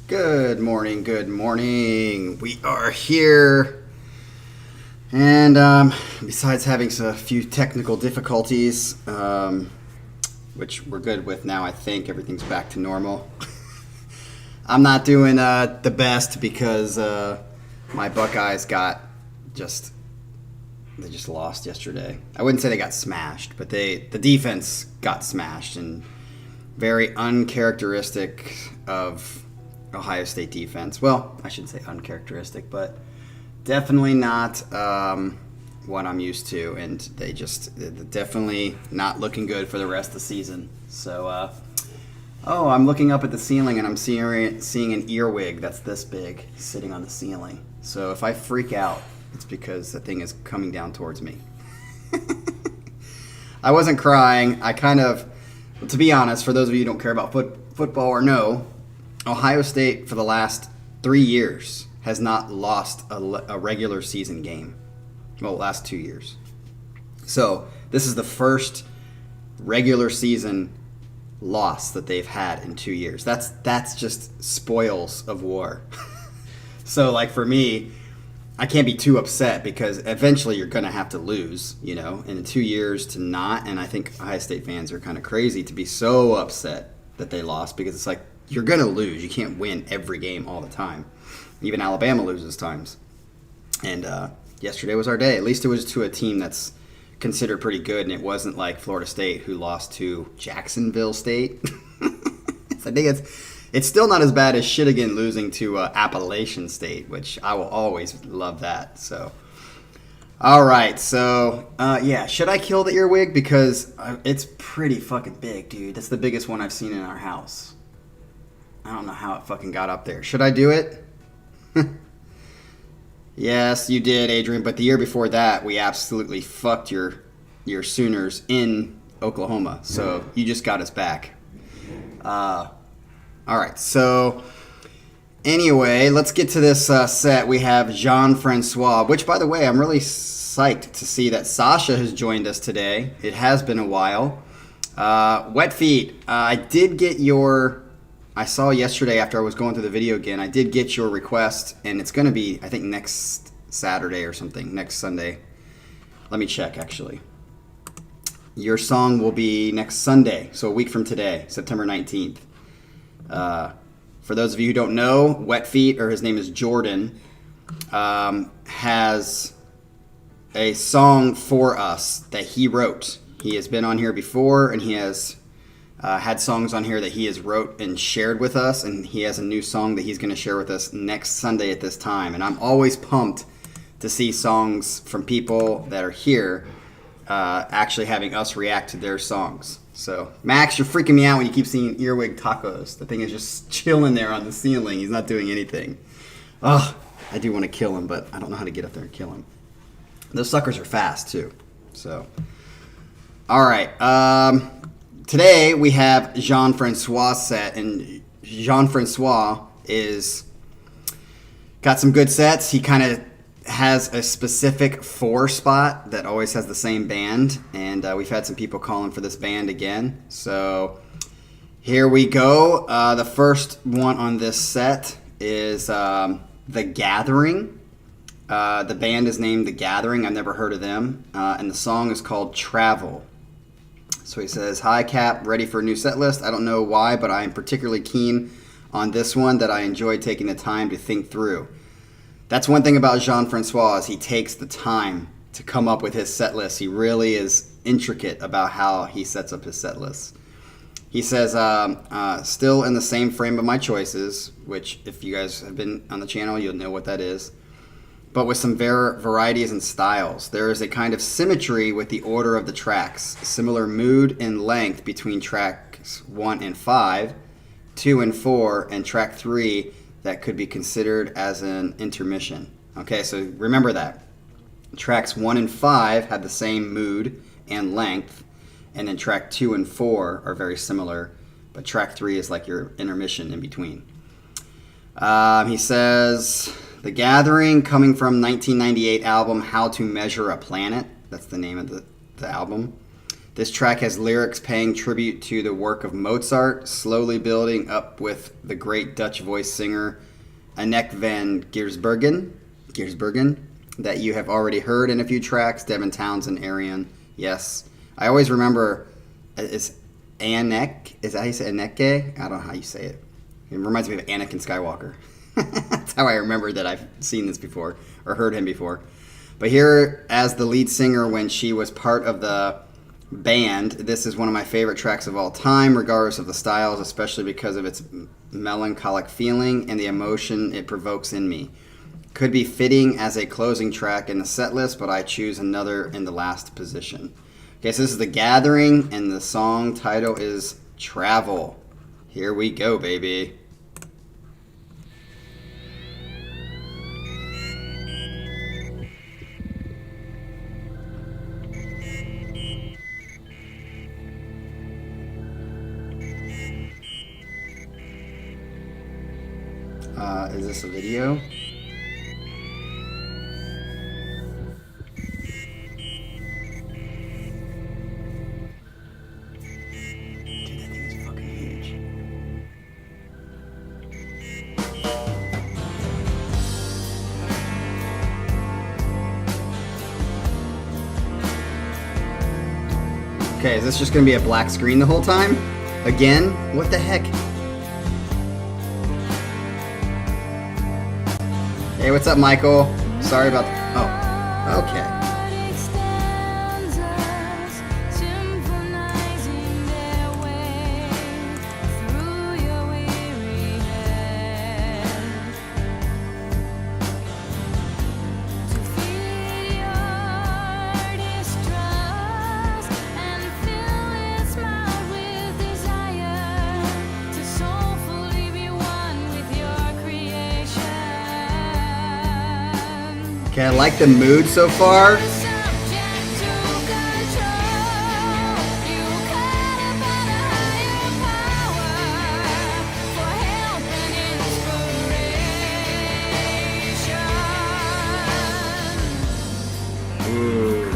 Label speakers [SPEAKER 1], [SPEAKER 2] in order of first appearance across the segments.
[SPEAKER 1] Good morning, good morning. We are here. And besides having a few technical difficulties, which we're good with now, I think everything's back to normal. I'm not doing the best because my Buckeyes they just lost yesterday. I wouldn't say they got smashed, but the defense got smashed, and very uncharacteristic of Ohio State defense. Well, I shouldn't say uncharacteristic, but definitely not what I'm used to, and they're definitely not looking good for the rest of the season. So, I'm looking up at the ceiling and I'm seeing an earwig that's this big sitting on the ceiling. So if I freak out, it's because the thing is coming down towards me. I wasn't crying. To be honest, for those of you who don't care about football or know, Ohio State for the last 3 years has not lost a regular season game. Well, last 2 years. So this is the first regular season loss that they've had in 2 years. That's just spoils of war. So like for me, I can't be too upset because eventually you're going to have to lose, and in 2 years to not. And I think Ohio State fans are kind of crazy to be so upset that they lost, because it's like, you're going to lose. You can't win every game all the time. Even Alabama loses times. And yesterday was our day. At least it was to a team that's considered pretty good, and it wasn't like Florida State, who lost to Jacksonville State. I think it's still not as bad as Shittigan losing to Appalachian State, which I will always love that. So, all right. So, should I kill the earwig? Because it's pretty fucking big, dude. That's the biggest one I've seen in our house. I don't know how it fucking got up there. Should I do it? Yes, you did, Adrian. But the year before that, we absolutely fucked your Sooners in Oklahoma. So you just got us back. All right. So anyway, let's get to this set. We have Jean-Francois, which, by the way, I'm really psyched to see that Sasha has joined us today. It has been a while. Wet Feet, I saw yesterday after I was going through the video again, I did get your request, and it's going to be, I think, next Saturday or something, next Sunday. Let me check, actually. Your song will be next Sunday, so a week from today, September 19th. For those of you who don't know, Wet Feet, or his name is Jordan, has a song for us that he wrote. He has been on here before, and he has had songs on here that he has wrote and shared with us, and he has a new song that he's going to share with us next Sunday at this time. And I'm always pumped to see songs from people that are here actually having us react to their songs. So, Max, you're freaking me out when you keep seeing earwig tacos. The thing is just chilling there on the ceiling. He's not doing anything. Ugh, I do want to kill him, but I don't know how to get up there and kill him. Those suckers are fast, too. So, all right. Today we have Jean-Francois set, and Jean-Francois is got some good sets. He kind of has a specific 4 spot that always has the same band, and we've had some people calling for this band again. So here we go. The first one on this set is The Gathering. The band is named The Gathering. I've never heard of them. And the song is called Travel. So he says, "Hi, Cap. Ready for a new set list? I don't know why, but I am particularly keen on this one that I enjoy taking the time to think through." That's one thing about Jean-Francois is he takes the time to come up with his set list. He really is intricate about how he sets up his set list. He says, still in the same frame of my choices, which if you guys have been on the channel, you'll know what that is, but with some varieties and styles. There is a kind of symmetry with the order of the tracks, similar mood and length between tracks 1 and 5, 2 and 4, and track 3 that could be considered as an intermission. Okay, so remember that. Tracks 1 and 5 have the same mood and length, and then track 2 and 4 are very similar, but track 3 is like your intermission in between. He says, The Gathering, coming from 1998 album How to Measure a Planet. That's the name of the album. This track has lyrics paying tribute to the work of Mozart, slowly building up with the great Dutch voice singer Anneke van Giersbergen, that you have already heard in a few tracks, Devin Townsend, Arian. Yes. I always remember, is Anneke? Is that how you say Anneke? I don't know how you say it. It reminds me of Anakin Skywalker. That's how I remember that I've seen this before, or heard him before. But here, as the lead singer when she was part of the band, this is one of my favorite tracks of all time, regardless of the styles, especially because of its melancholic feeling and the emotion it provokes in me. Could be fitting as a closing track in the set list, but I choose another in the last position. Okay, so this is The Gathering, and the song title is Travel. Here we go, baby. Is this a video? Okay, is this just going to be a black screen the whole time? Again? What the heck? Hey, what's up, Michael? Sorry about the... Oh, okay. Okay, I like the mood so far. Ooh.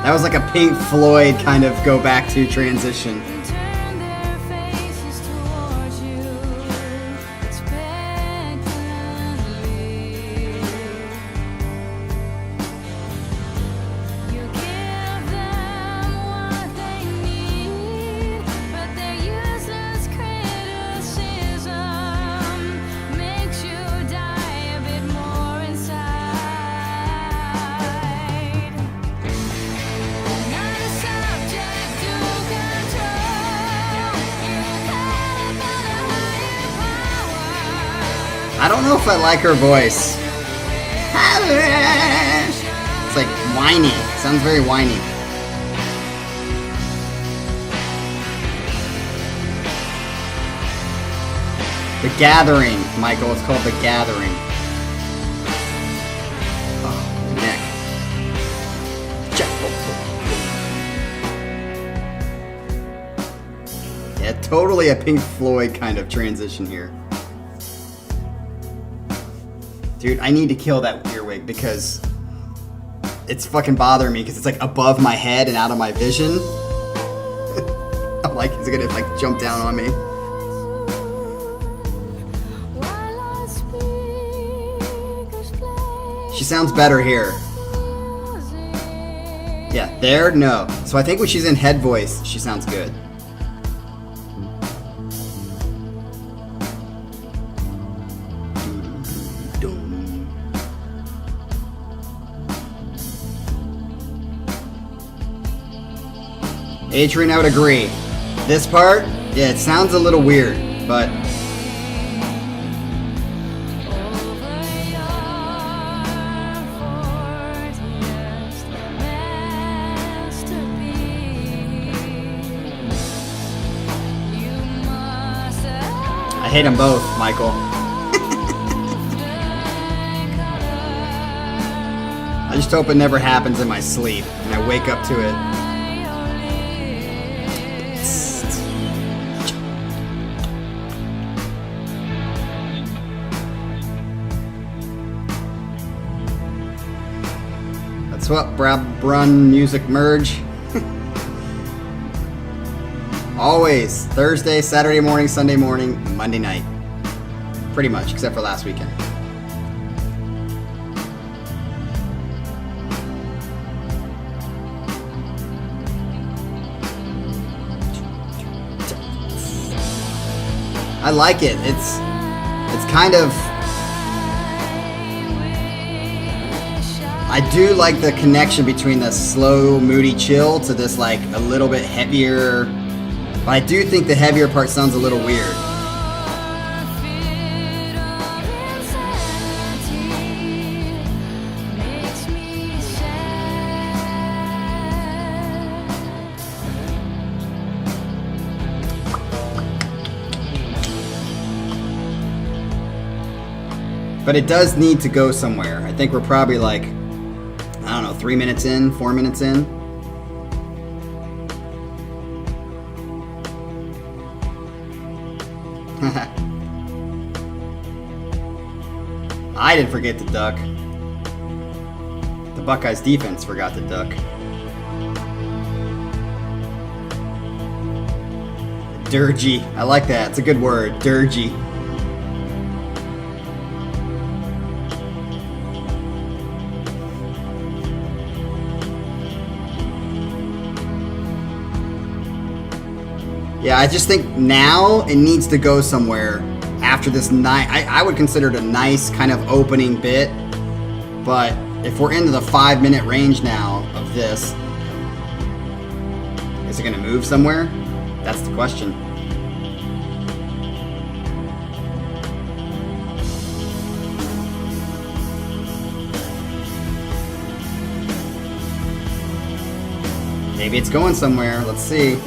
[SPEAKER 1] That was like a Pink Floyd kind of go back to transition. I don't know if I like her voice. It's like whiny. It sounds very whiny. The Gathering, Michael. It's called The Gathering. Oh, neck. Yeah, totally a Pink Floyd kind of transition here. Dude, I need to kill that earwig because it's fucking bothering me because it's like above my head and out of my vision. I'm like, is it gonna like jump down on me? She sounds better here. Yeah, there, no. So I think when she's in head voice, she sounds good. Adrian, I would agree. This part, yeah, it sounds a little weird, but I hate them both, Michael. I just hope it never happens in my sleep and I wake up to it. That's what Brun Music Merge. Always Thursday, Saturday morning, Sunday morning, Monday night. Pretty much, except for last weekend. I like it. It's kind of, I do like the connection between the slow, moody chill to this like a little bit heavier. But I do think the heavier part sounds a little weird. But it does need to go somewhere. I think we're probably like, I don't know, 3 minutes in, 4 minutes in. I didn't forget to duck. The Buckeyes defense forgot to duck. Dirgy. I like that. It's a good word. Dirgy. Yeah, I just think now it needs to go somewhere after this night. I would consider it a nice kind of opening bit, but if we're into the 5-minute range now of this, is it going to move somewhere? That's the question. Maybe it's going somewhere. Let's see.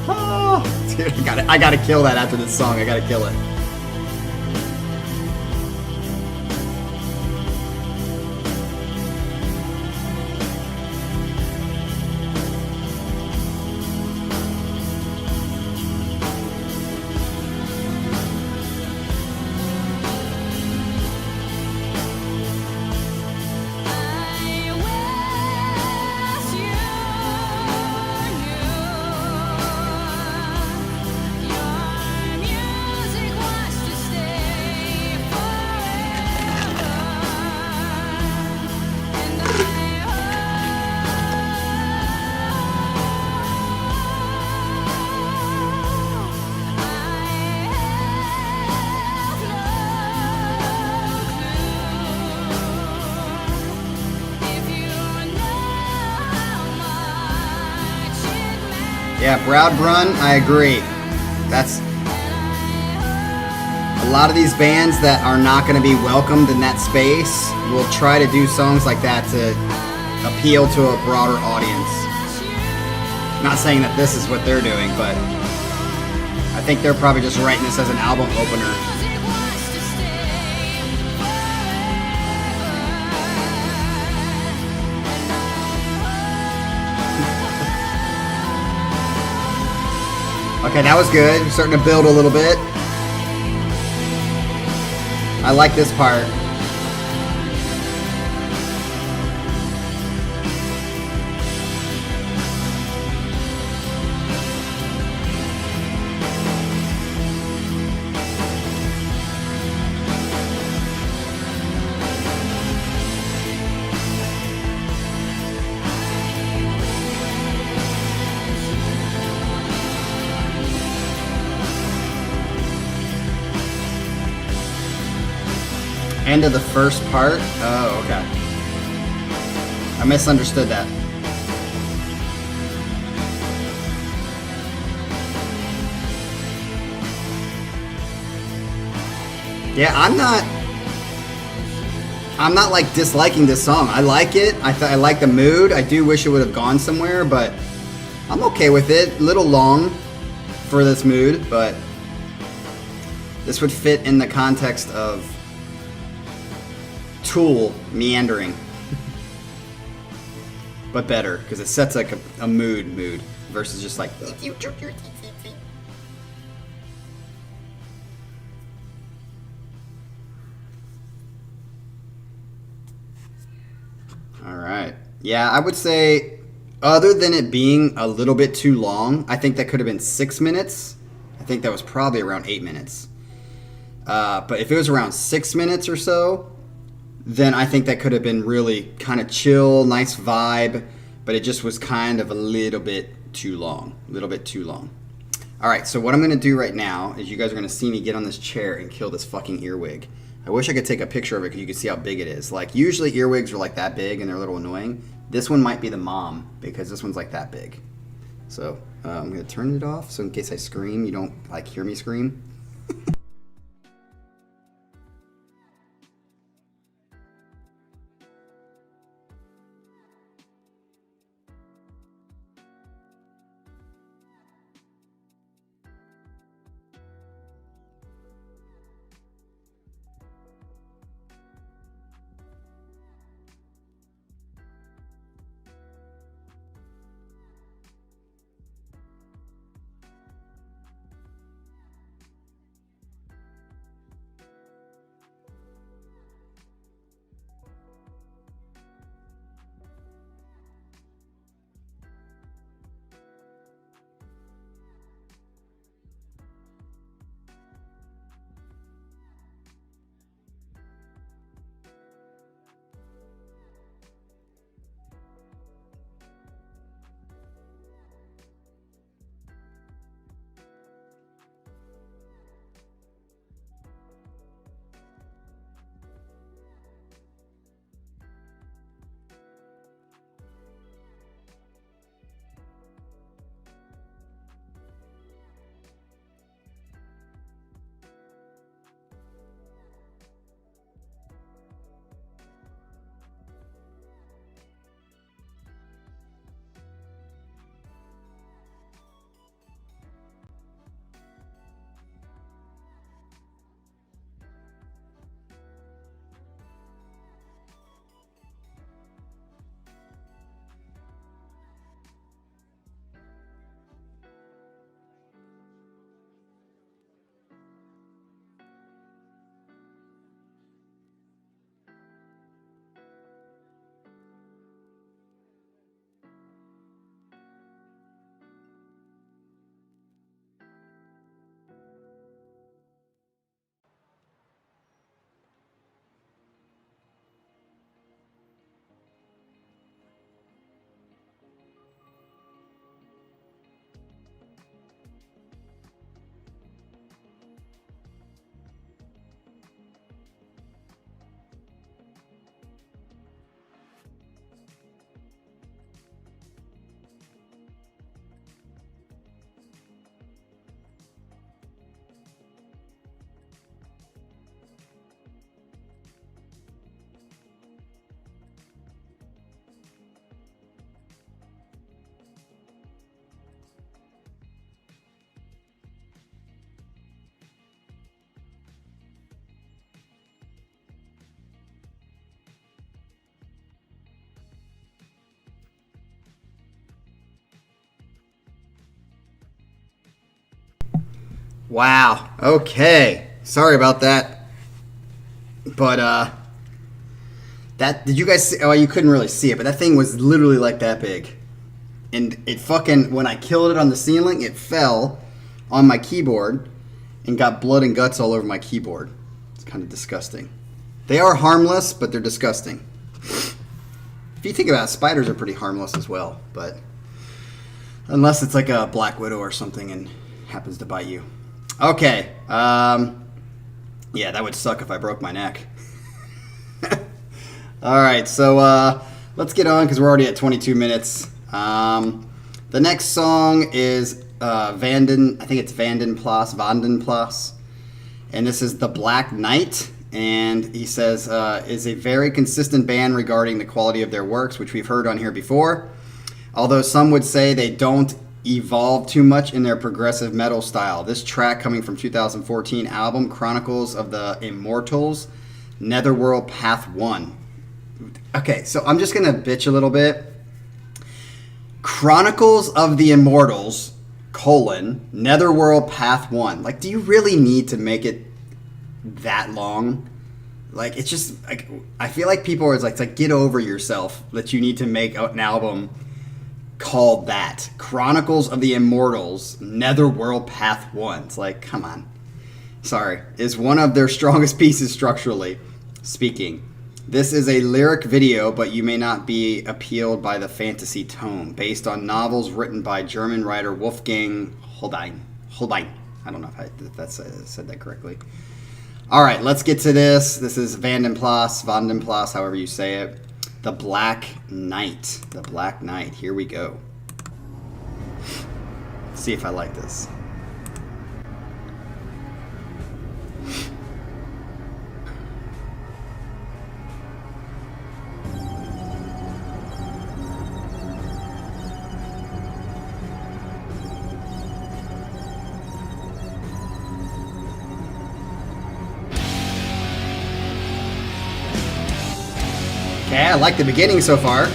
[SPEAKER 1] Oh, dude, I gotta kill that after this song. I gotta kill it. Yeah, Broad Brun, I agree. That's a lot of these bands that are not going to be welcomed in that space will try to do songs like that to appeal to a broader audience. Not saying that this is what they're doing, but I think they're probably just writing this as an album opener. Okay, that was good. We're starting to build a little bit. I like this part. End of the first part? Oh, okay. I misunderstood that. Yeah, I'm not like disliking this song. I like it. I like the mood. I do wish it would have gone somewhere, but I'm okay with it. A little long for this mood, but this would fit in the context of Tool meandering. But better, because it sets like a mood versus just like... Alright. Yeah, I would say, other than it being a little bit too long, I think that could have been 6 minutes. I think that was probably around 8 minutes. But if it was around 6 minutes or so, then I think that could have been really kind of chill, nice vibe, but it just was kind of a little bit too long. A little bit too long. Alright, so what I'm going to do right now is you guys are going to see me get on this chair and kill this fucking earwig. I wish I could take a picture of it because you can see how big it is. Like, usually earwigs are like that big and they're a little annoying. This one might be the mom because this one's like that big. So, I'm going to turn it off so in case I scream, you don't, like, hear me scream. Wow. Okay. Sorry about that. But, that, did you guys see? Oh, you couldn't really see it, but that thing was literally like that big. And it fucking, when I killed it on the ceiling, it fell on my keyboard and got blood and guts all over my keyboard. It's kind of disgusting. They are harmless, but they're disgusting. If you think about it, spiders are pretty harmless as well, but unless it's like a black widow or something and happens to bite you. Okay. Yeah, that would suck if I broke my neck. All right, so let's get on because we're already at 22 minutes. The next song is Vanden Plas, and this is The Black Knight. And he says, is a very consistent band regarding the quality of their works, which we've heard on here before. Although some would say they don't evolve too much in their progressive metal style. This track, coming from 2014 album Chronicles of the Immortals, Netherworld Path 1. Okay, so I'm just going to bitch a little bit. Chronicles of the Immortals, Netherworld Path 1. Like, do you really need to make it that long? Like, it's just, like, I feel like people are like, get over yourself that you need to make an album called that. Chronicles of the Immortals, Netherworld Path 1. It's like, come on. Sorry. Is one of their strongest pieces structurally speaking. This is a lyric video, but you may not be appealed by the fantasy tone, based on novels written by German writer Wolfgang Holbein. I don't know if I said that correctly. All right, let's get to this. This is Vanden Plas, however you say it. The Black Knight. The Black Knight. Here we go. Let's see if I like this. Okay, I like the beginning so far.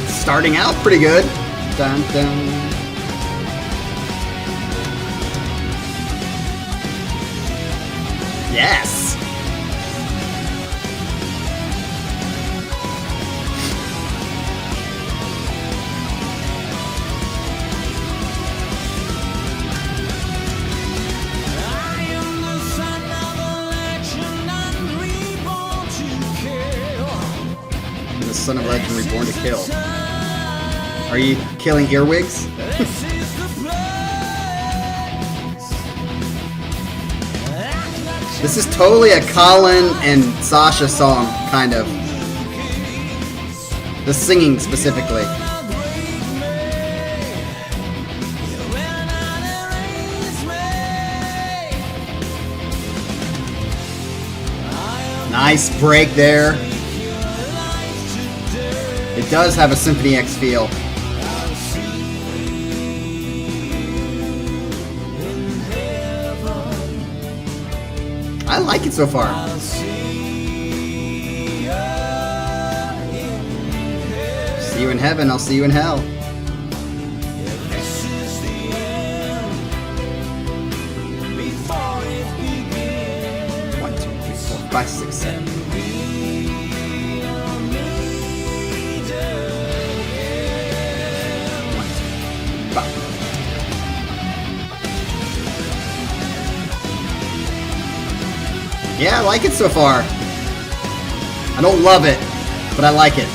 [SPEAKER 1] Starting out pretty good. Dun, dun. Yes! I'm the son of a legend reborn to kill. Are you killing earwigs? This is totally a Colin and Sasha song, kind of. The singing specifically. Nice break there. It does have a Symphony X feel. I like it so far. See you in heaven, I'll see you in hell. 1, 2, 3, 4, 5, 6, 7. Yeah, I like it so far. I don't love it, but I like it.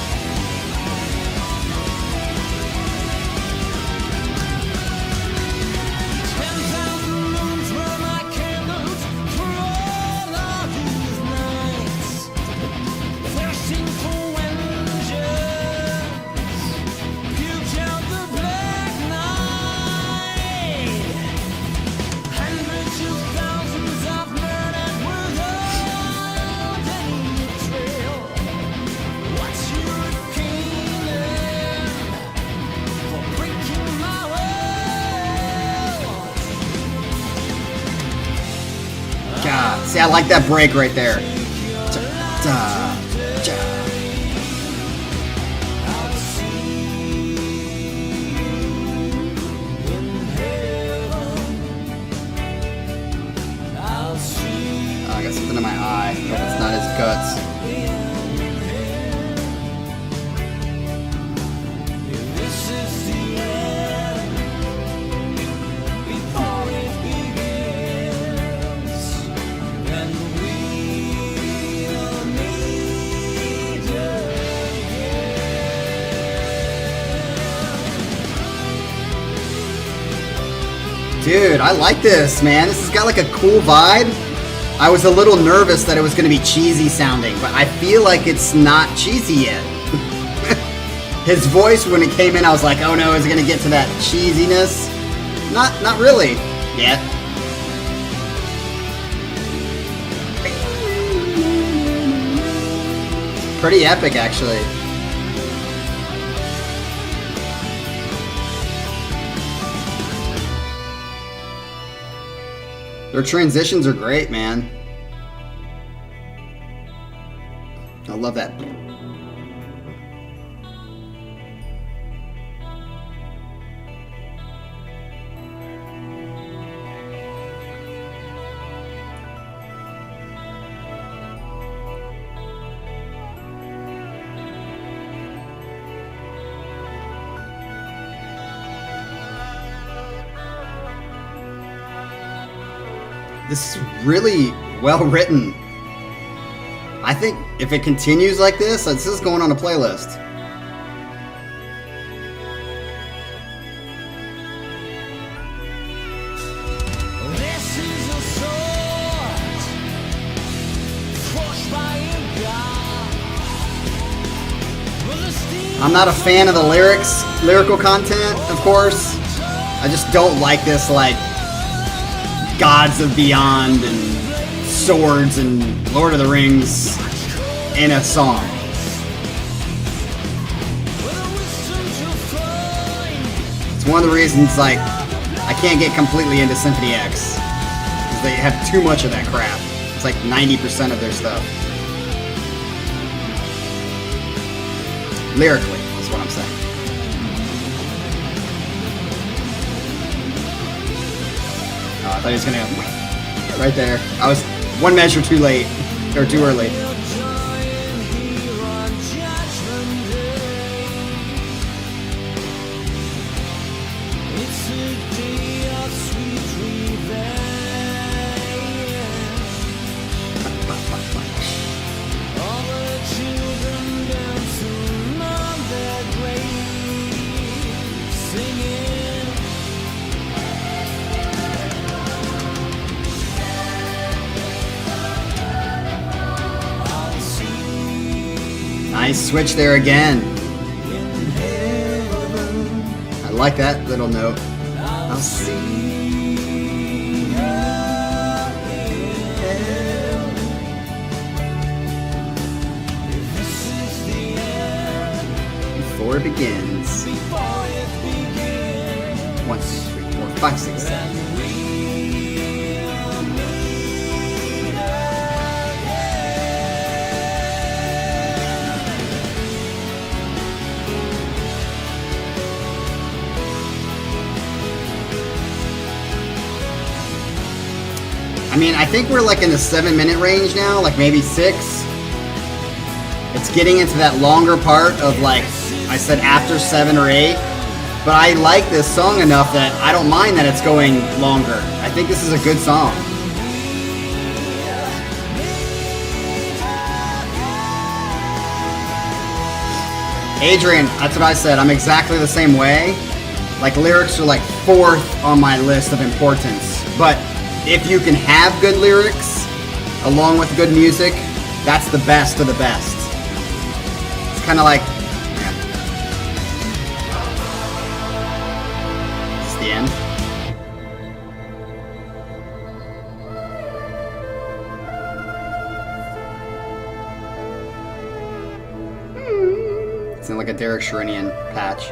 [SPEAKER 1] God, see, I like that break right there. Oh, I got something in my eye. I hope it's not his guts. Dude, I like this, man. This has got like a cool vibe. I was a little nervous that it was going to be cheesy sounding, but I feel like it's not cheesy yet. His voice, when it came in, I was like, oh no, is it going to get to that cheesiness? Not really yet. Pretty epic, actually. Their transitions are great, man. I love that. This is really well written. I think if it continues like this is going on a playlist.
[SPEAKER 2] This is a sword, crushed by a god.
[SPEAKER 1] I'm not a fan of the lyrical content, of course. I just don't like this, like, gods of beyond and swords and Lord of the Rings in a song. It's one of the reasons, like, I can't get completely into Symphony X, because they have too much of that crap. It's like 90% of their stuff. Lyrically, is what I'm saying. Oh, I thought he was gonna go right there. I was one measure too late, or too early. Nice switch there again. I like that little note. I'll see. Before it begins. 1, 2, 3, 4, 5, 6, 7. I mean, I think we're like in the 7-minute range now, like maybe 6. It's getting into that longer part of, like, I said after 7 or 8. But I like this song enough that I don't mind that it's going longer. I think this is a good song. Adrian, that's what I said. I'm exactly the same way. Like, lyrics are like 4th on my list of importance. But if you can have good lyrics along with good music, that's the best of the best. It's kind of like, yeah. It's the end. It's in like a Derek Sherinian patch.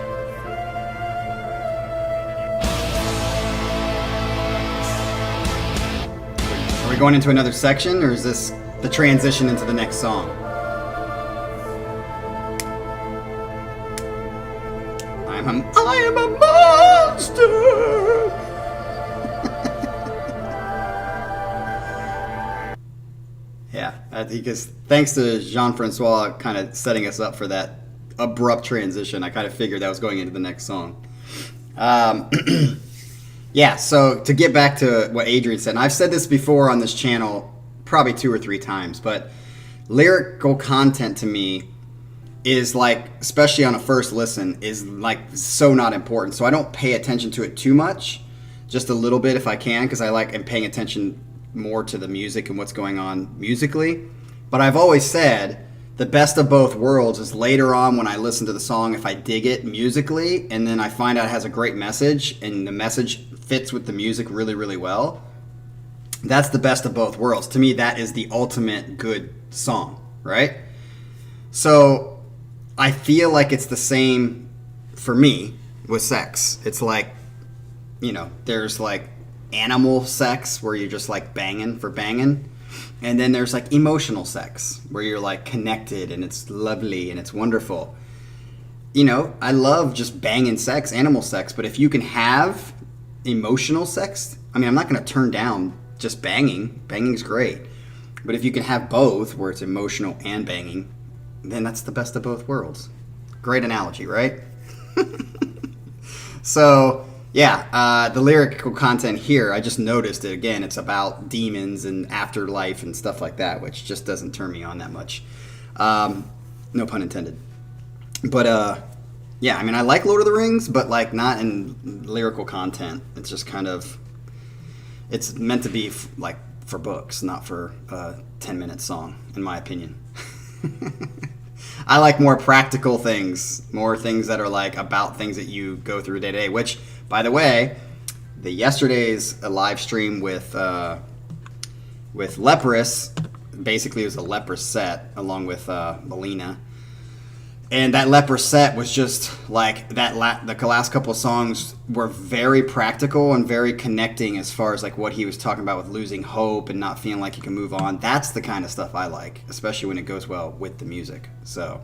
[SPEAKER 1] Are we going into another section, or is this the transition into the next song? I am a monster! Yeah, because thanks to Jean-Francois kind of setting us up for that abrupt transition, I kind of figured that was going into the next song. Yeah, so to get back to what Adrian said, and I've said this before on this channel probably 2 or 3 times, but lyrical content to me is like, especially on a first listen, is like so not important. So I don't pay attention to it too much, just a little bit if I can, because I like am paying attention more to the music and what's going on musically. But I've always said the best of both worlds is later on when I listen to the song, if I dig it musically and then I find out it has a great message and the message fits with the music really, really well, that's the best of both worlds. To me, that is the ultimate good song, right? So I feel like it's the same for me with sex. It's like, there's like animal sex where you're just like banging for banging. And then there's like emotional sex where you're like connected and it's lovely and it's wonderful. I love just banging sex, animal sex, but if you can have emotional sex, I'm not going to turn down just banging. Banging's great. But if you can have both where it's emotional and banging, then that's the best of both worlds. Great analogy, right? So, yeah, the lyrical content here, I just noticed it again. It's about demons and afterlife and stuff like that, which just doesn't turn me on that much. No pun intended. But, yeah, I like Lord of the Rings, but, like, not in lyrical content. It's just kind of, it's meant to be, like, for books, not for a 10-minute song, in my opinion. I like more practical things, more things that are like about things that you go through day to day. Which, by the way, yesterday's live stream with Leprous, basically it was a Leprous set along with Melina, and that Leprous set was just like that. The last couple of songs were very practical and very connecting as far as like what he was talking about with losing hope and not feeling like you can move on. That's the kind of stuff I like, especially when it goes well with the music. So,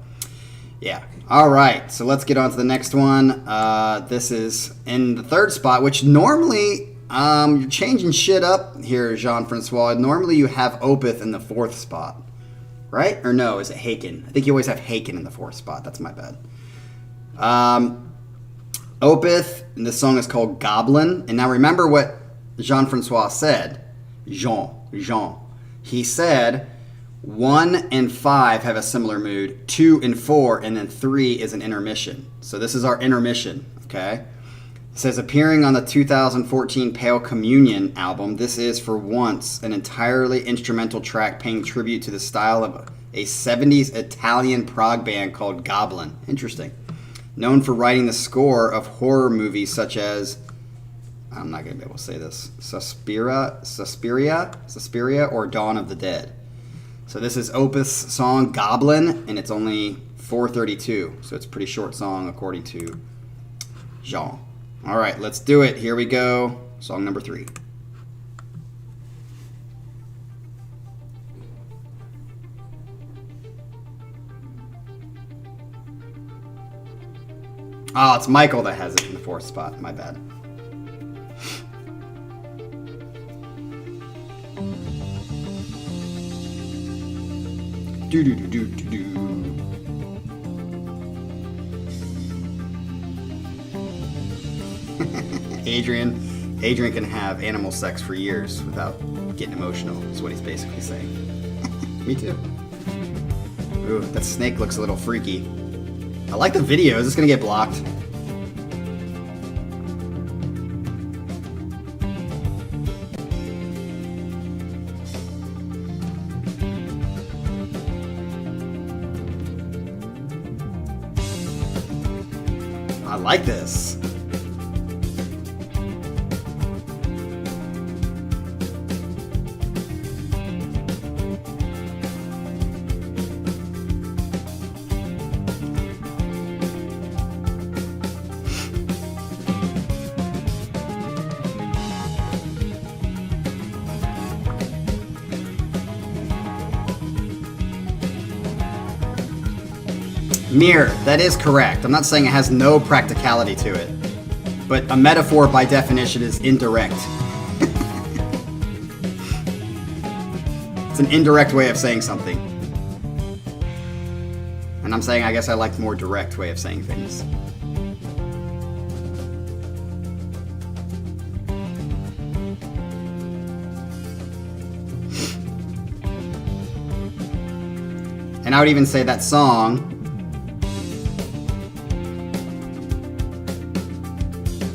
[SPEAKER 1] yeah. All right. So let's get on to the next one. This is in the third spot, which normally you're changing shit up here, Jean-Francois. Normally you have Opeth in the fourth spot. Right? Or no, is it Haken? I think you always have Haken in the fourth spot. That's my bad. Opeth, and this song is called Goblin. And now remember what Jean-Francois said. Jean. He said 1 and 5 have a similar mood. 2 and 4, and then 3 is an intermission. So this is our intermission, okay? It says, appearing on the 2014 Pale Communion album, this is for once an entirely instrumental track paying tribute to the style of a 70s Italian prog band called Goblin. Interesting. Known for writing the score of horror movies such as, I'm not going to be able to say this, Suspiria, or Dawn of the Dead. So this is Opeth's song Goblin, and it's only 4:32, so it's a pretty short song according to Jean. All right, let's do it. Here we go. Song number 3. Oh, it's Michael that has it in the fourth spot. My bad. Do. Adrian can have animal sex for years without getting emotional, is what he's basically saying. Me too. Ooh, that snake looks a little freaky. I like the video. Is this gonna get blocked? I like this. Mirror, that is correct. I'm not saying it has no practicality to it, but a metaphor by definition is indirect. It's an indirect way of saying something. And I'm saying I guess I like the more direct way of saying things. And I would even say that song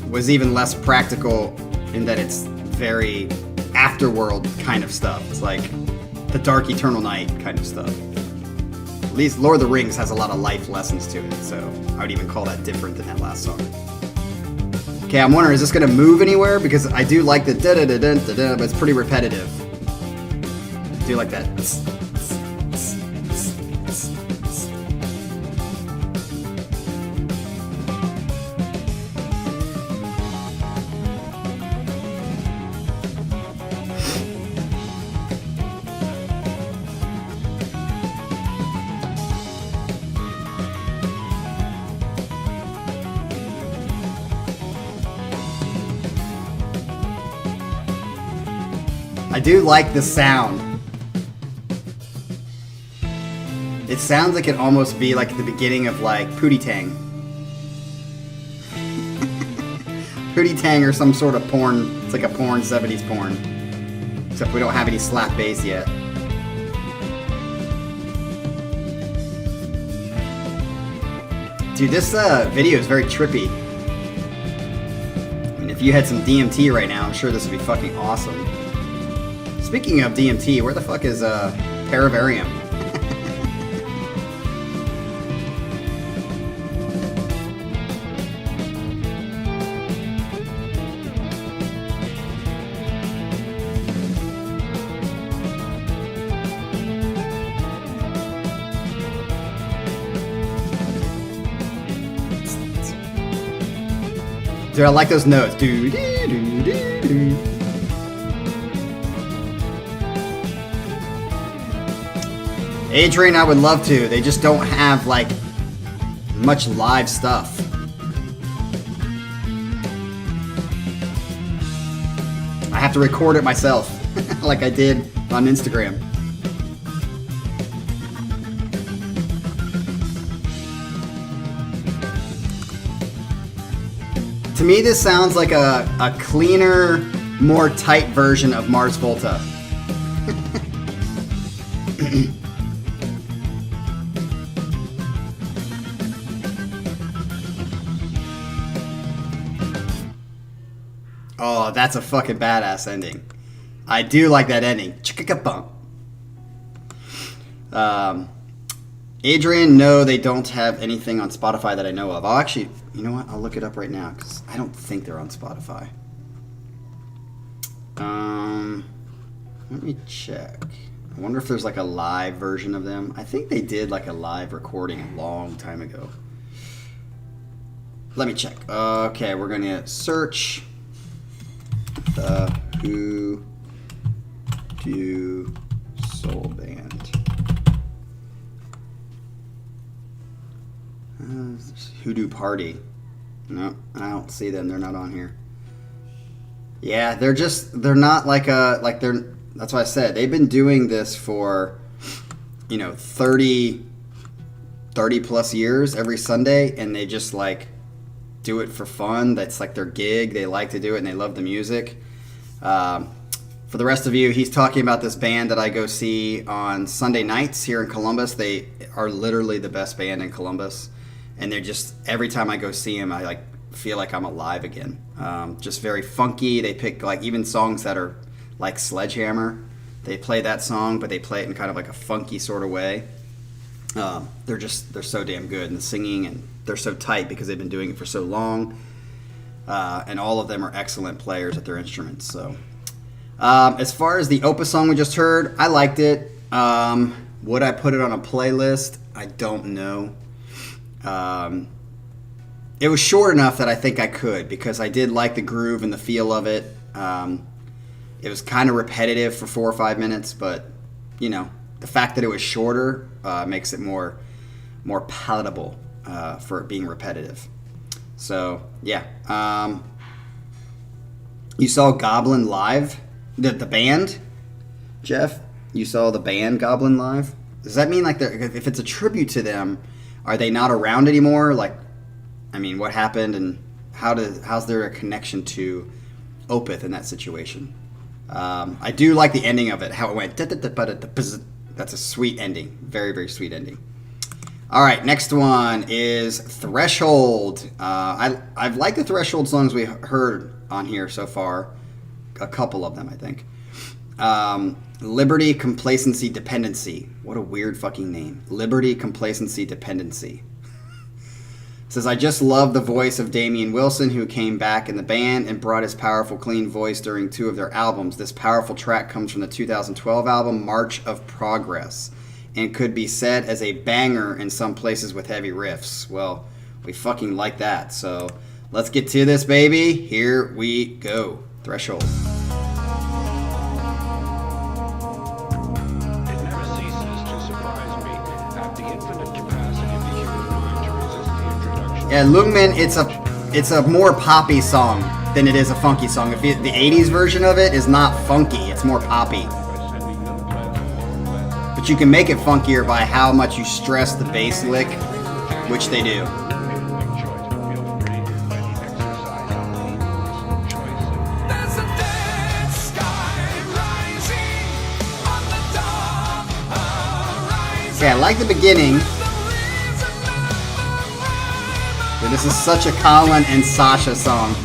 [SPEAKER 1] was even less practical in that it's very afterworld kind of stuff. It's like the dark eternal night kind of stuff. At least Lord of the Rings has a lot of life lessons to it, so I would even call that different than that last song. Okay, I'm wondering, is this going to move anywhere? Because I do like the da-da-da-da-da-da, but it's pretty repetitive. I do like that. I do like the sound. It sounds like it almost be like the beginning of like Pootie Tang. Pootie Tang or some sort of porn. It's like a porn, 70s porn. Except we don't have any slap bass yet. Dude, this video is very trippy. I mean, if you had some DMT right now, I'm sure this would be fucking awesome. Speaking of DMT, where the fuck is Paravarium? Dude, I like those notes. Do do do do do. Adrian, I would love to. They just don't have like much live stuff. I have to record it myself, like I did on Instagram. To me, this sounds like a cleaner, more tight version of Mars Volta. Oh, that's a fucking badass ending. I do like that ending. Chicka-bump. Adrian, no, they don't have anything on Spotify that I know of. I'll actually, you know what? I'll look it up right now because I don't think they're on Spotify. Let me check. I wonder if there's like a live version of them. I think they did like a live recording a long time ago. Let me check. Okay, we're gonna search the Who Do Soul Band. Hoodoo Party. No, I don't see them. They're not on here. Yeah, they're not like that's why I said they've been doing this for, 30 plus years every Sunday, and they just like do it for fun. That's like their gig. They like to do it and they love the music. For the rest of you, he's talking about this band that I go see on Sunday nights here in Columbus. They are literally the best band in Columbus. And they're just, every time I go see them, I like feel like I'm alive again. Just very funky. They pick like even songs that are like Sledgehammer. They play that song, but they play it in kind of like a funky sort of way. They're so damn good. And the singing, and they're so tight because they've been doing it for so long. And all of them are excellent players at their instruments. So, as far as the Opeth song we just heard, I liked it. Would I put it on a playlist? I don't know. It was short enough that I think I could, because I did like the groove and the feel of it. It was kind of repetitive for 4 or 5 minutes, but the fact that it was shorter makes it more palatable for it being repetitive. So yeah, you saw Goblin live, the band, Jeff. You saw the band Goblin live. Does that mean like if it's a tribute to them? Are they not around anymore? Like, I mean, what happened, and how's there a connection to Opeth in that situation? I do like the ending of it, how it went. That's a sweet ending. Very, very sweet ending. All right, next one is Threshold. I've liked the Threshold songs we heard on here so far. a couple of them, I think. Liberty, Complacency, Dependency. What a weird fucking name. Liberty, Complacency, Dependency. Says, I just love the voice of Damian Wilson, who came back in the band and brought his powerful, clean voice during 2 of their albums. This powerful track comes from the 2012 album, March of Progress, and could be said as a banger in some places with heavy riffs. Well, we fucking like that. So let's get to this, baby. Here we go. Threshold. Yeah, Lungmen, it's a more poppy song than it is a funky song. The 80s version of it is not funky, it's more poppy. But you can make it funkier by how much you stress the bass lick, which they do. Okay, I like the beginning. But this is such a Colin and Sasha song.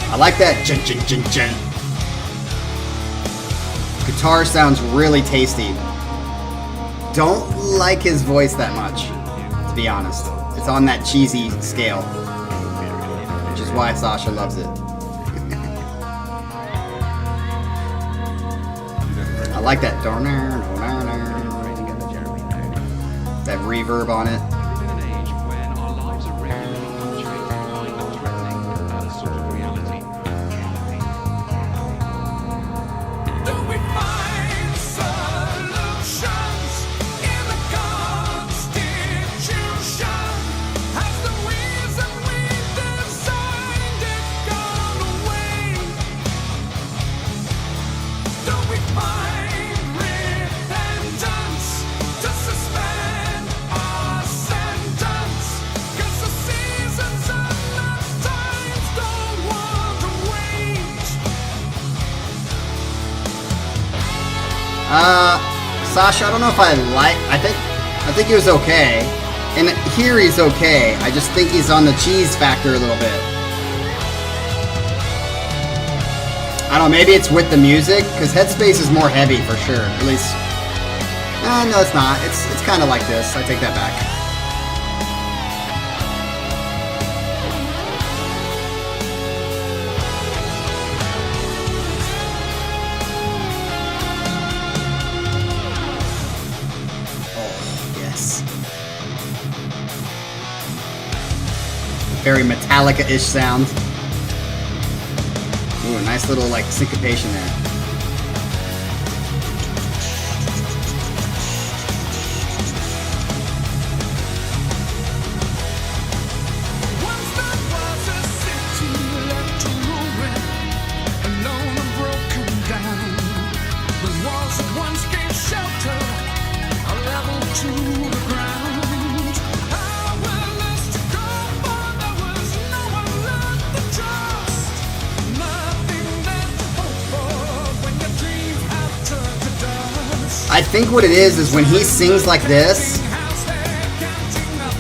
[SPEAKER 1] I like that jin jin jin jin. Guitar sounds really tasty. Don't like his voice that much, to be honest. It's on that cheesy scale. Which is why Sasha loves it. I like that that reverb on it. Sasha, I don't know if I think he was okay. And here he's okay. I just think he's on the cheese factor a little bit. I don't know, maybe it's with the music, because Headspace is more heavy for sure. At least, no, it's not. It's kind of like this. I take that back. Very Metallica-ish sound. Ooh, a nice little like syncopation there. I think what it is when he sings like this,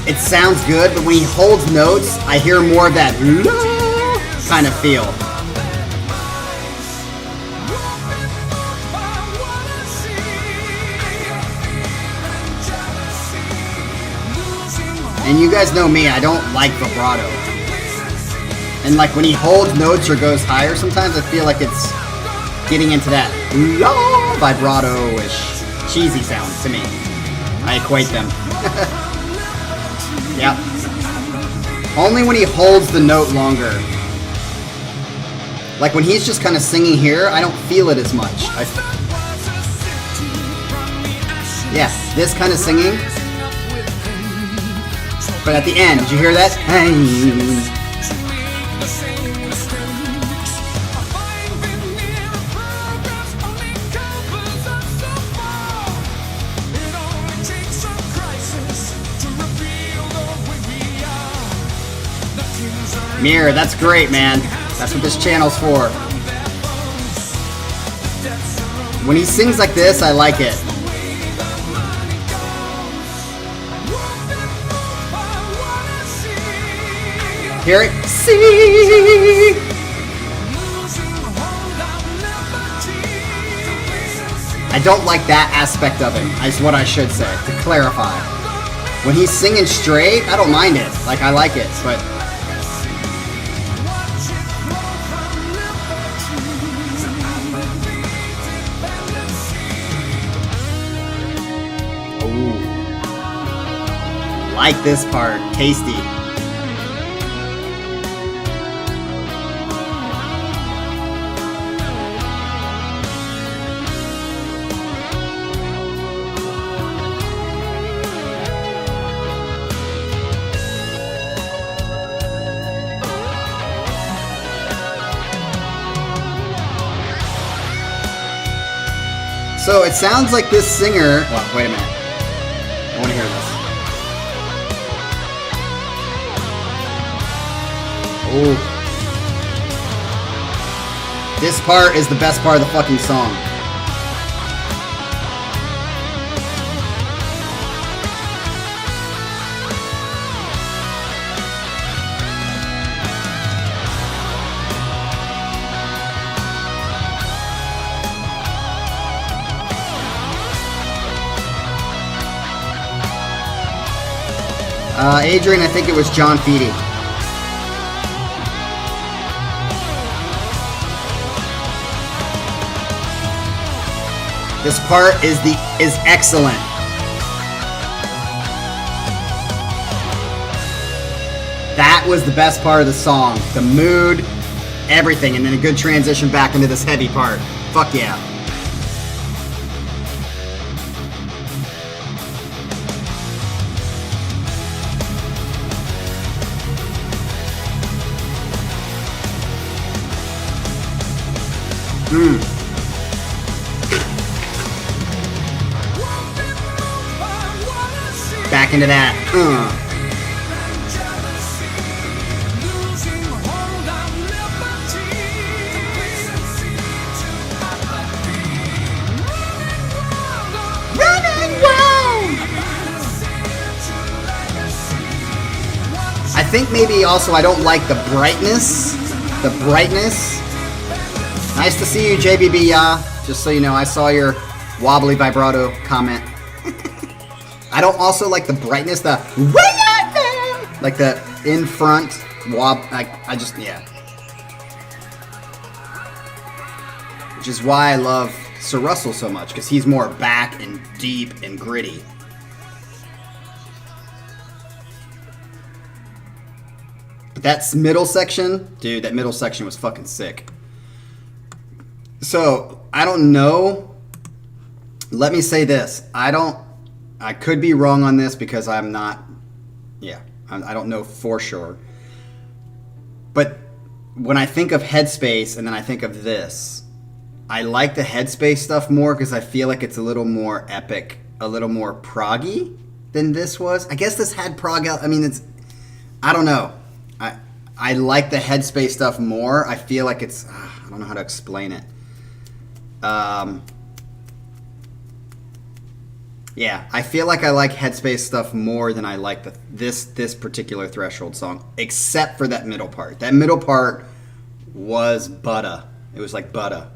[SPEAKER 1] it sounds good, but when he holds notes, I hear more of that kind of feel. And you guys know me, I don't like vibrato. And like when he holds notes or goes higher, sometimes I feel like it's getting into that vibrato-ish. Cheesy sound to me. I equate them. Yep. Only when he holds the note longer. Like when he's just kind of singing here, I don't feel it as much. Yeah, this kind of singing. But at the end, did you hear that? Mirror, that's great, man. That's what this channel's for. When he sings like this, I like it. Hear it? See. I don't like that aspect of him, is what I should say, to clarify. When he's singing straight, I don't mind it. Like, I like it, but... Ooh. Like this part. Tasty. So it sounds like this singer... Well, wait a minute. I want to hear this. Oh. This part is the best part of the fucking song. Adrian, I think it was John Feedy. This part is excellent. That was the best part of the song. The mood, everything, and then a good transition back into this heavy part. Fuck yeah. Back into that. I think maybe also I don't like the brightness. The brightness. Nice to see you, JBB. Just so you know, I saw your wobbly vibrato comment. I don't also like the brightness, the like the in front I just, yeah. Which is why I love Sir Russell so much, because he's more back and deep and gritty. But that middle section, dude, that middle section was fucking sick. So, I don't know. Let me say this. I could be wrong on this because I'm not, I don't know for sure. But when I think of Headspace and then I think of this, I like the Headspace stuff more because I feel like it's a little more epic, a little more proggy than this was. I guess this had prog, I don't know. I like the Headspace stuff more. I feel like it's, I don't know how to explain it. Yeah, I feel like I like Headspace stuff more than I like this particular Threshold song, except for that middle part. That middle part was butter. It was like butter.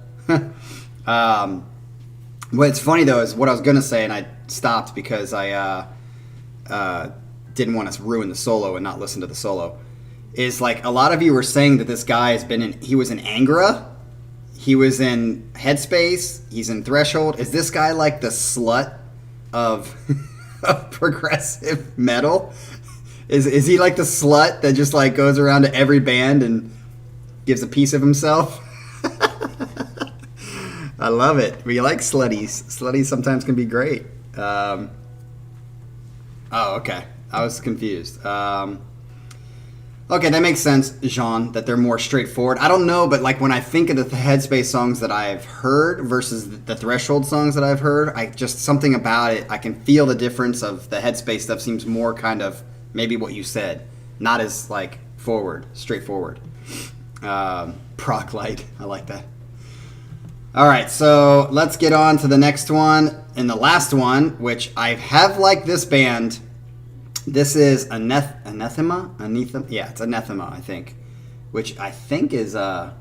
[SPEAKER 1] What's funny though is what I was gonna say, and I stopped because I didn't want to ruin the solo and not listen to the solo. Is like a lot of you were saying that this guy he was in Angra, he was in Headspace, he's in Threshold. Is this guy like the slut of progressive metal? Is he like the slut that just like goes around to every band and gives a piece of himself? I love it. We like slutties. Slutties sometimes can be great. Oh, okay. I was confused. Okay, that makes sense, Jean, that they're more straightforward. I don't know, but like when I think of the Headspace songs that I've heard versus the Threshold songs that I've heard, something about it, I can feel the difference of the Headspace stuff seems more kind of maybe what you said, not as like straightforward. Proc light, I like that. All right, so let's get on to the next one and the last one, which I have liked this band. This is Anathema? Yeah, it's Anathema, I think. Which I think is, Latin?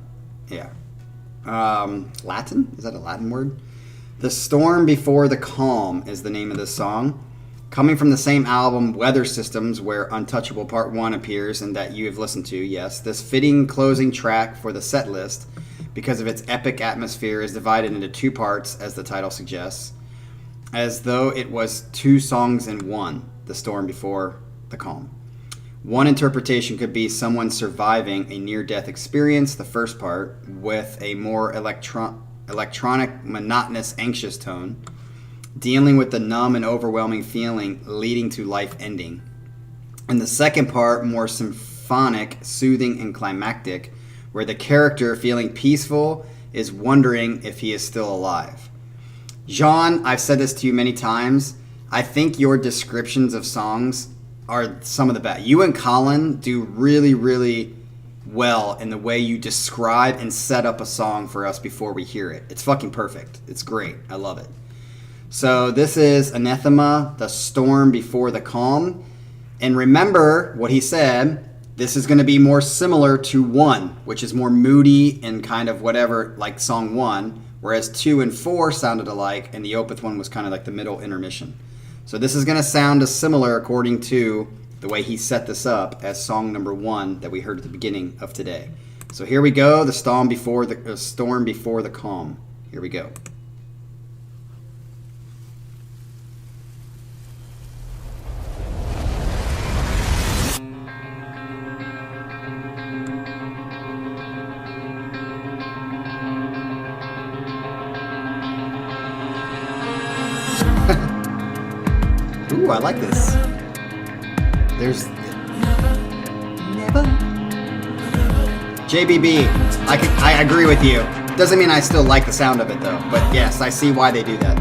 [SPEAKER 1] Is that a Latin word? The Storm Before the Calm is the name of this song. Coming from the same album, Weather Systems, where Untouchable Part 1 appears and that you have listened to, yes. This fitting closing track for the set list, because of its epic atmosphere, is divided into two parts, as the title suggests, as though it was two songs in one, The Storm Before the Calm. One interpretation could be someone surviving a near-death experience, the first part, with a more electronic, monotonous, anxious tone, dealing with the numb and overwhelming feeling leading to life ending. And the second part, more symphonic, soothing, and climactic, where the character, feeling peaceful, is wondering if he is still alive. Jean, I've said this to you many times, I think your descriptions of songs are some of the best. You and Colin do really, really well in the way you describe and set up a song for us before we hear it. It's fucking perfect. It's great. I love it. So this is Anathema, The Storm Before the Calm. And remember what he said, this is going to be more similar to 1, which is more moody and kind of whatever, like song 1, whereas 2 and 4 sounded alike, and the Opeth one was kind of like the middle intermission. So this is going to sound as similar according to the way he set this up as song number 1 that we heard at the beginning of today. So here we go, The Storm Before the Calm. Here we go. Ooh, I like this. There's never. JBB, I agree with you. Doesn't mean I still like the sound of it though. But yes, I see why they do that.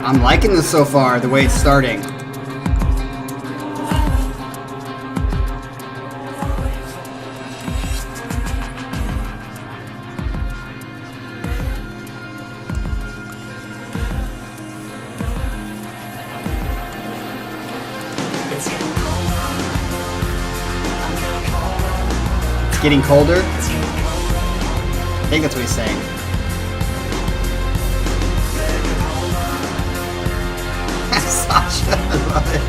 [SPEAKER 1] I'm liking this so far, the way it's starting. It's getting colder? I think that's what he's saying. Sasha, I love it.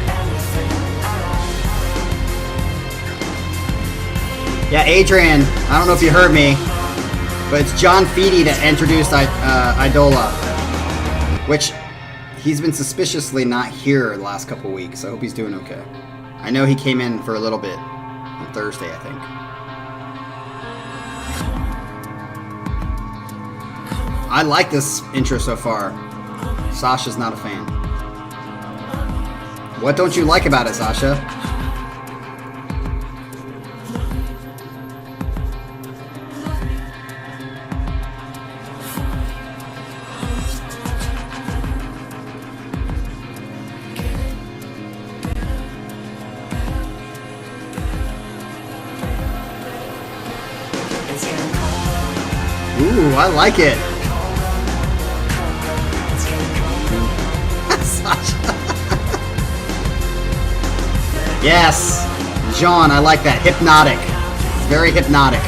[SPEAKER 1] Yeah, Adrian, I don't know if you heard me, but it's John Feedy that introduced Idola, which he's been suspiciously not here the last couple weeks. I hope he's doing okay. I know he came in for a little bit on Thursday, I think. I like this intro so far. Sasha's not a fan. What don't you like about it, Sasha? Ooh, I like it. Yes, John, I like that. Hypnotic. It's very hypnotic.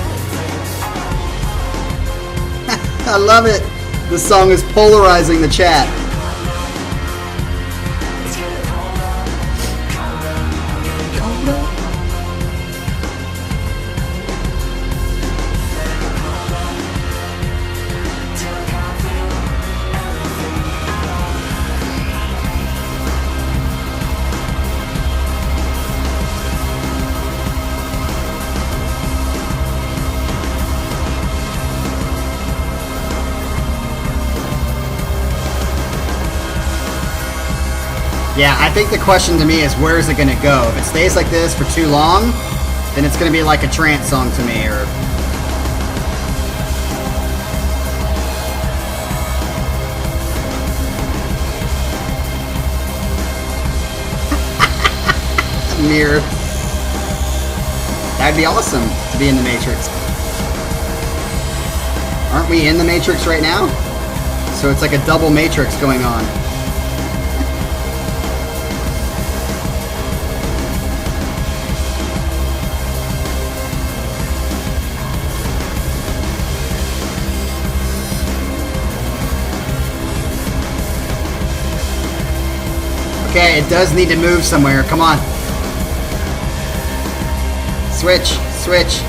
[SPEAKER 1] I love it. This song is polarizing the chat. Yeah, I think the question to me is where is it going to go? If it stays like this for too long, then it's going to be like a trance song to me, or... Mirror. That'd be awesome to be in the Matrix. Aren't we in the Matrix right now? So it's like a double Matrix going on. Okay, it does need to move somewhere. Come on. Switch, switch.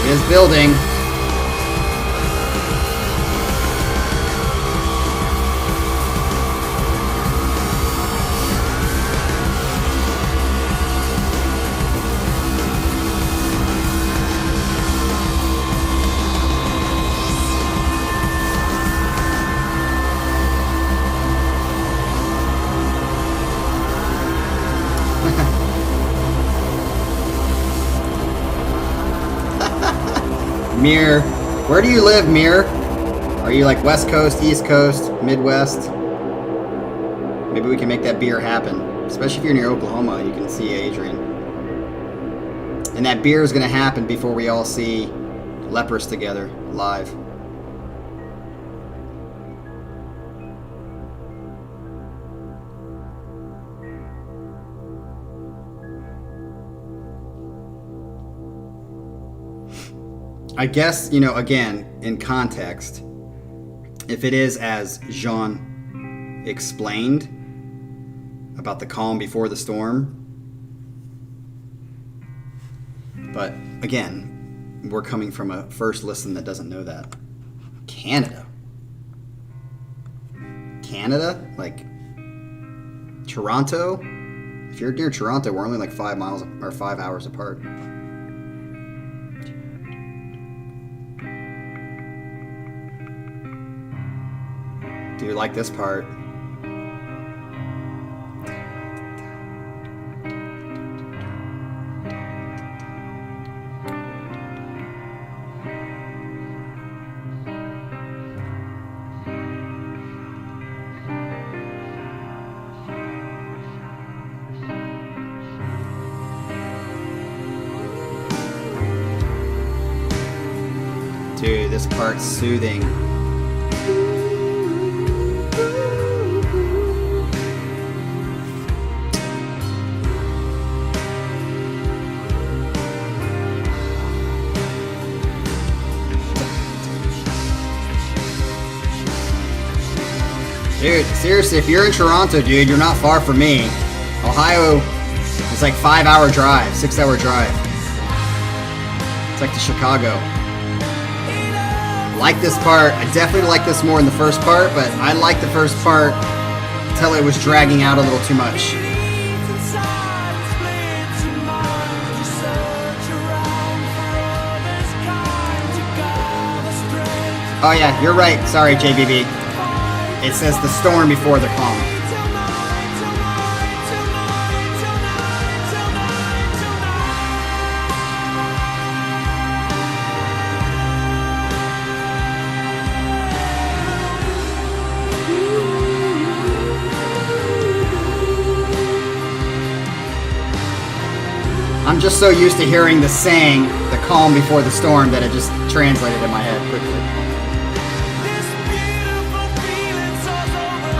[SPEAKER 1] It is building. Mirror, where do you live, Mirror? Are you like West Coast, East Coast, Midwest? Maybe we can make that beer happen. Especially if you're near Oklahoma, you can see Adrian. And that beer is going to happen before we all see Lepers together, live. I guess, you know, again, in context, if it is as Jean explained about the calm before the storm, but again, we're coming from a first listen that doesn't know that. Canada? Canada? Like Toronto? If you're near Toronto, we're only like 5 miles or 5 hours apart. Do you like this part? Dude, this part's soothing. Dude, seriously, if you're in Toronto, dude, you're not far from me. Ohio is like 5-hour drive, 6-hour drive. It's like to Chicago. Like this part. I definitely like this more in the first part, but I like the first part until it was dragging out a little too much. Oh yeah, you're right. Sorry, JBB. It says the storm before the calm. I'm just so used to hearing the saying, the calm before the storm, that it just translated in my head quickly.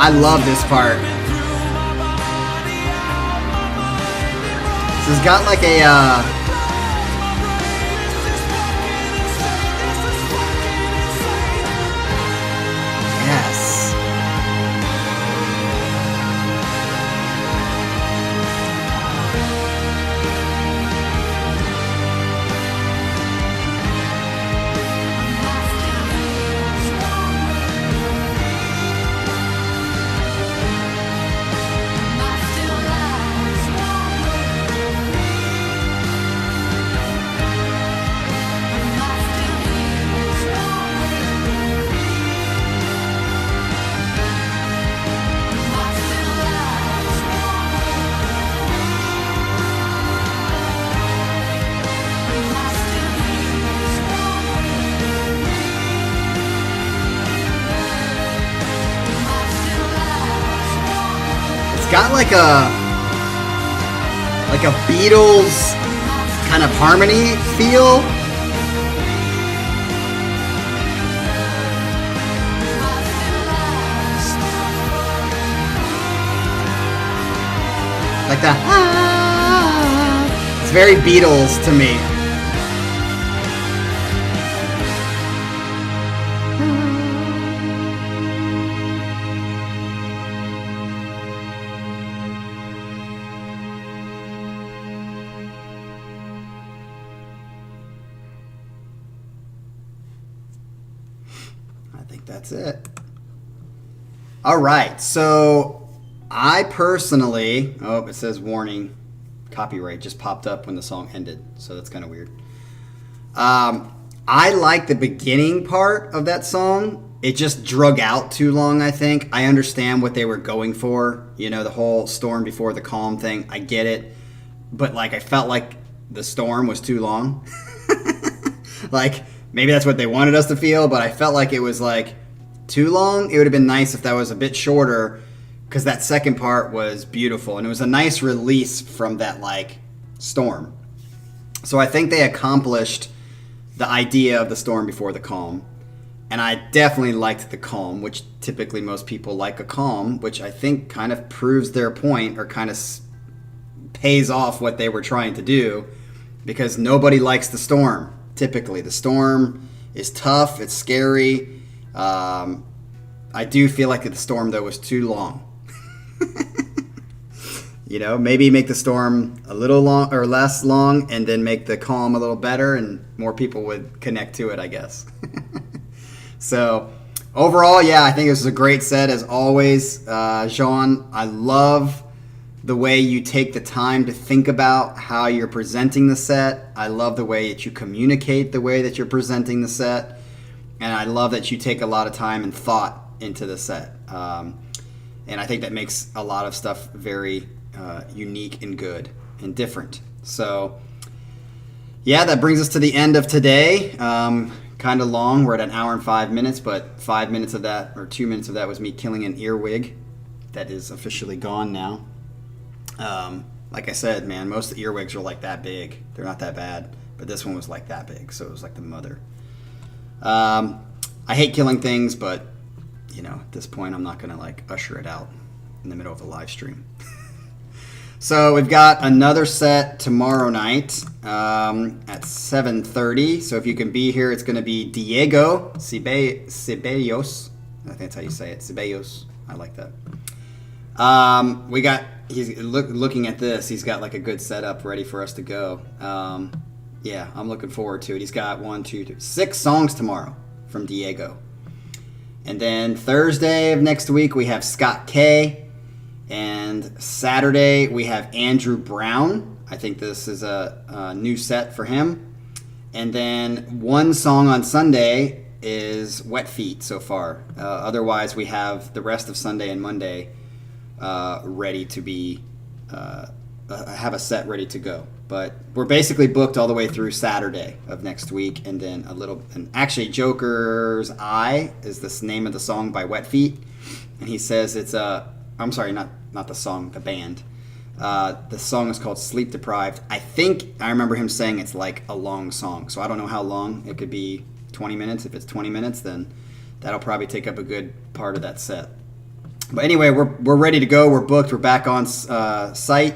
[SPEAKER 1] I love this part. This has got like a yes. got like a Beatles kind of harmony feel. Like that. It's very Beatles to me. I think that's it. All right, so I personally, oh, it says warning, copyright just popped up when the song ended, so that's kind of weird. I like the beginning part of that song. It just drug out too long, I think. I understand what they were going for, you know, the whole storm before the calm thing. I get it, but like I felt like the storm was too long. Like maybe that's what they wanted us to feel, but I felt like it was like too long. It would have been nice if that was a bit shorter, because that second part was beautiful and it was a nice release from that like storm. So I think they accomplished the idea of the storm before the calm, and I definitely liked the calm, which typically most people like a calm, which I think kind of proves their point or kind of pays off what they were trying to do, because nobody likes the storm. Typically the storm is tough, it's scary. I do feel like the storm though was too long. You know, maybe make the storm a little long or less long and then make the calm a little better and more people would connect to it, I guess. So overall, yeah, I think this was a great set as always. Jean, I love the way you take the time to think about how you're presenting the set. I love the way that you communicate the way that you're presenting the set. And I love that you take a lot of time and thought into the set. And I think that makes a lot of stuff very unique and good and different. So, yeah, that brings us to the end of today. Kind of long. We're at an hour and 5 minutes, but 5 minutes of that, or 2 minutes of that, was me killing an earwig that is officially gone now. Like I said, man, most of the earwigs are like that big. They're not that bad, but this one was like that big, so it was like the mother. I hate killing things, but you know, at this point, I'm not gonna like usher it out in the middle of the live stream. So we've got another set tomorrow night at 7:30. So if you can be here, it's gonna be Diego Ceballos. I think that's how you say it, Ceballos. I like that. He's looking at this. He's got like a good setup ready for us to go. Yeah, I'm looking forward to it. He's got 6 songs tomorrow from Diego. And then Thursday of next week, we have Scott K. And Saturday, we have Andrew Brown. I think this is a new set for him. And then one song on Sunday is Wet Feet so far. Otherwise, we have the rest of Sunday and Monday ready to be, have a set ready to go. But we're basically booked all the way through Saturday of next week, and then and actually Joker's Eye is the name of the song by Wet Feet, and he says it's I'm sorry, not the song, the band. The song is called Sleep Deprived. I think I remember him saying it's like a long song, so I don't know how long. It could be 20 minutes. If it's 20 minutes, then that'll probably take up a good part of that set. But anyway, we're ready to go. We're booked. We're back on site.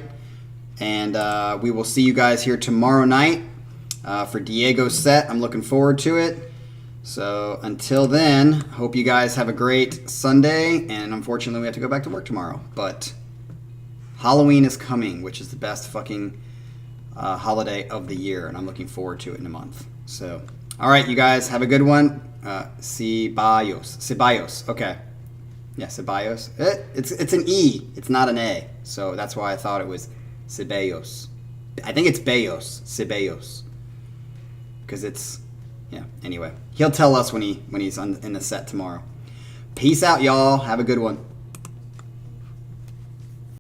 [SPEAKER 1] And we will see you guys here tomorrow night for Diego's set. I'm looking forward to it. So until then, hope you guys have a great Sunday. And unfortunately, we have to go back to work tomorrow. But Halloween is coming, which is the best fucking holiday of the year. And I'm looking forward to it in a month. So, all right, you guys, have a good one. Ceballos. Okay. Yeah, Ceballos. It's an E. It's not an A. So that's why I thought it was Ceballos. I think it's Ceballos. Because it's, yeah, anyway. He'll tell us when he's in the set tomorrow. Peace out, y'all. Have a good one.